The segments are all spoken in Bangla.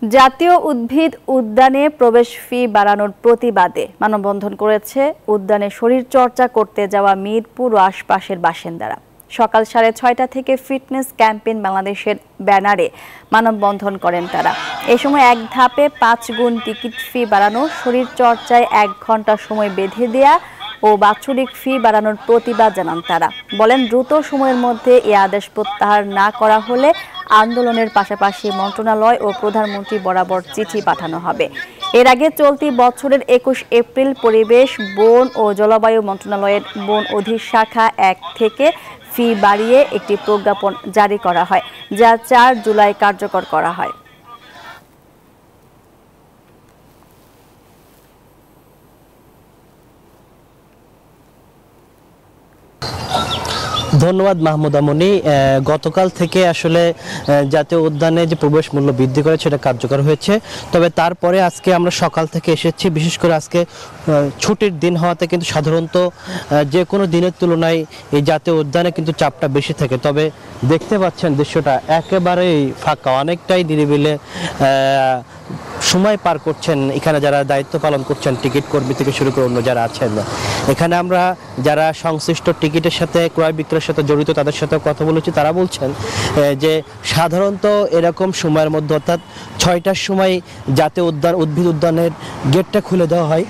জাতীয় উদ্ভিদ উদ্যানে প্রবেশ ফি বাড়ানোর প্রতিবাদে মানববন্ধন করেছে উদ্যানে শরীরচর্চা করতে যাওয়া মিরপুর ও আশপাশের বাসিন্দারা। সকাল 6:30 থেকে ফিটনেস ক্যাম্পেইন বাংলাদেশের ব্যানারে মানববন্ধন করেন তারা। এই সময় এক ধাপে 5 গুণ টিকিট ফি বাড়ানো, শরীরচর্চায় 1 ঘন্টা সময় বেঁধে দেয়া ও বাৎসরিক ফি বাড়ানোর প্রতিবাদ জানান তারা। বলেন, দ্রুত সময়ের মধ্যে এই আদেশ প্রত্যাহার না করা হলে আন্দোলনের পাশাপাশি মন্ত্রণালয় ও প্রধানমন্ত্রী বরাবর চিঠি পাঠানো হবে। এর আগে চলতি বছরের 21 এপ্রিল পরিবেশ, বন ও জলবায়ু মন্ত্রণালয়ের বন অধিশাখা 1 থেকে ফি বাড়িয়ে একটি প্রজ্ঞাপন জারি করা হয়, যা 4 জুলাই কার্যকর করা হয়। ধন্যবাদ মাহমুদা মনি। গতকাল থেকে আসলে জাতীয় উদ্যানে যে প্রবেশ মূল্য বৃদ্ধি করেছে এটা কার্যকর হয়েছে, তবে তারপরে আজকে আমরা সকাল থেকে এসেছি। বিশেষ করে আজকে ছুটির দিন হওয়াতে কিন্তু সাধারণত যে কোনো দিনের তুলনায় এই জাতীয় উদ্যানে কিন্তু চাপটা বেশি থাকে। তবে দেখতে পাচ্ছেন দৃশ্যটা একেবারেই ফাঁকা, অনেকটাই নিরিবিলে সময় পার করছেন এখানে যারা দায়িত্ব পালন করছেন, টিকিট কর্মী থেকে শুরু করে অন্য যারা আছেন। এখানে আমরা যারা সংশ্লিষ্ট টিকিটের সাথে ক্রয় বিক্রয়ের সাথে জড়িত তাদের সাথে কথা বলেছি, তারা বলছেন যে সাধারণত এরকম সময়ের মধ্যে অর্থাৎ 6টার সময় জাতীয় উদ্ভিদ উদ্যানের গেটটা খুলে দেওয়া হয়।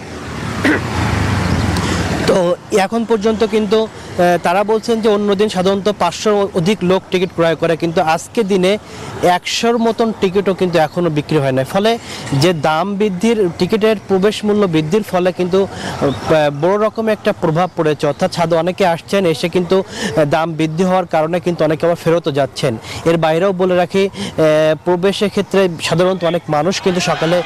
তো এখন পর্যন্ত কিন্তু তারা বলছেন যে অন্যদিন সাধারণত 500 অধিক লোক টিকিট ক্রয় করে, কিন্তু আজকে দিনে 100-র মতন টিকিটও কিন্তু এখনও বিক্রি হয় না। ফলে যে দাম বৃদ্ধির, টিকিটের প্রবেশ মূল্য বৃদ্ধির ফলে কিন্তু বড় রকমের একটা প্রভাব পড়েছে। অর্থাৎ অনেকে আসছেন, এসে কিন্তু দাম বৃদ্ধি হওয়ার কারণে কিন্তু অনেকে আবার ফেরতও যাচ্ছেন। এর বাইরেও বলে রাখি, প্রবেশের ক্ষেত্রে সাধারণত অনেক মানুষ কিন্তু সকালে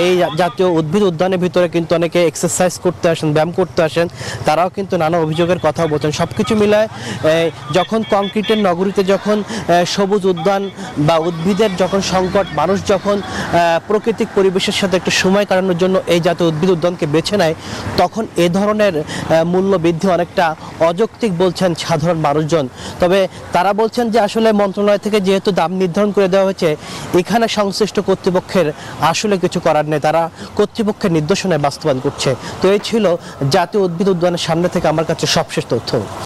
এই জাতীয় উদ্ভিদ উদ্যানের ভিতরে কিন্তু অনেকে এক্সারসাইজ করতে আসেন, ব্যায়াম করতে আসেন, তারাও কিন্তু নানা অভিযোগের কথা বলছেন। সবকিছু মিলায় যখন কংক্রিটের নগরীতে যখন সবুজ উদ্যান বা উদ্ভিদের যখন সংকট, মানুষ যখন প্রাকৃতিক পরিবেশের সাথে একটু সময় কাটানোর জন্য এই জাতীয় উদ্ভিদ উদ্যানকে বেছে নেয়, তখন এ ধরনের মূল্য বৃদ্ধি অনেকটা অযৌক্তিক বলছেন সাধারণ মানুষজন। তবে তারা বলছেন যে আসলে মন্ত্রণালয় থেকে যেহেতু দাম নির্ধারণ করে দেওয়া হয়েছে, এখানে সংশ্লিষ্ট কর্তৃপক্ষের আসলে কিছু করার নেই, তারা কর্তৃপক্ষের নির্দেশনায় বাস্তবায়ন করছে। তো এই ছিল জাতীয় উদ্ভিদ উদ্যানের সামনে থেকে আমার কাছে সবশেষ তথ্য।